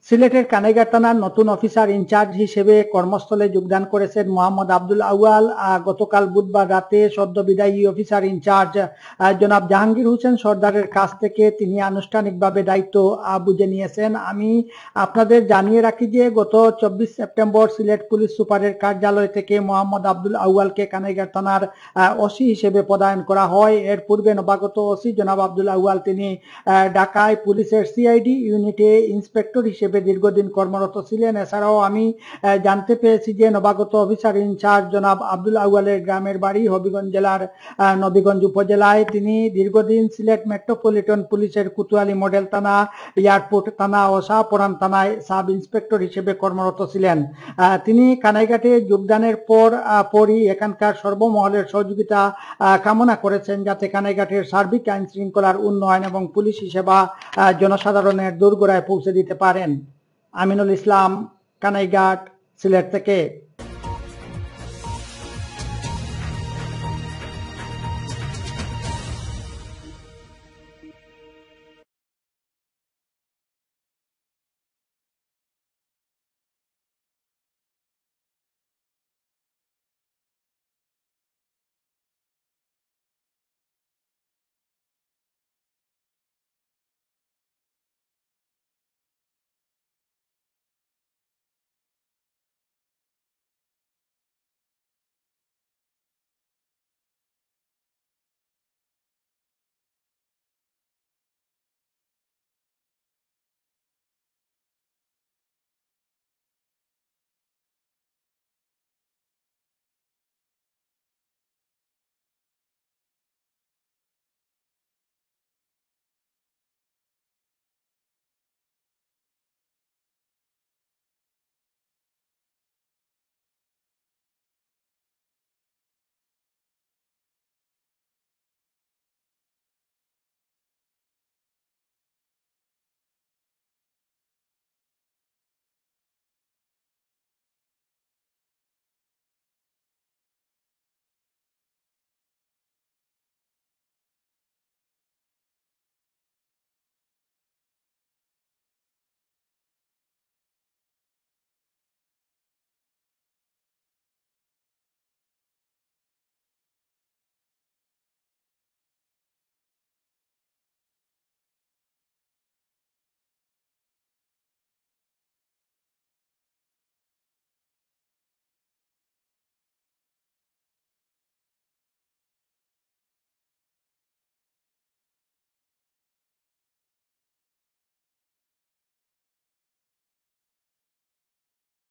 সিলেটের কানাইঘাট থানার নতুন অফিসার ইনচার্জ হিসেবে কর্মস্থলে যোগদান করেছেন মোহাম্মদ আব্দুল আউয়াল। গতকাল বুধবার রাতে সদ্য বিদায়ী অফিসার ইনচার্জ জনাব জাহাঙ্গীর হোসেন সর্দারের কাছ থেকে তিনি আনুষ্ঠানিকভাবে দায়িত্ব বুঝে নিয়েছেন। আমি আপনাদের জানিয়ে রাখি যে গত 24 সেপ্টেম্বর সিলেট পুলিশ সুপারের কার্যালয় থেকে মোহাম্মদ আব্দুল আউয়ালকে কানাইঘাট থানার ওসি হিসেবে পদায়ন করা হয়। এর পূর্বে নবাগত ওসি জনাব আব্দুল আউয়াল তিনি ঢাকায় পুলিশের সিআইডি ইউনিটে ইন্সপেক্টর হিসেবে দীর্ঘদিন কর্মরত ছিলেন। এছাড়াও আমি জানতে পেরেছি যে নবাগত অফিসার ইনচার্জ জনাব আব্দুল আউয়ালের গ্রামের বাড়ি হবিগঞ্জ জেলার নবীগঞ্জ উপজেলায়। তিনি দীর্ঘদিন সিলেট মেট্রোপলিটন পুলিশের কোতোয়ালি মডেল থানা, এয়ারপোর্ট থানা ও শাহপরান থানায় সাব ইন্সপেক্টর হিসেবে কর্মরত ছিলেন। তিনি কানাইঘাটে যোগদানের পরই এখানকার সর্বমহলের সহযোগিতা কামনা করেছেন যাতে কানাইঘাটের সার্বিক আইন শৃঙ্খলার উন্নয়ন এবং পুলিশি সেবা জনসাধারণের দোরগোড়ায় পৌঁছে দিতে পারেন। আমিনুল ইসলাম, কানাইঘাট, সিলেট থেকে।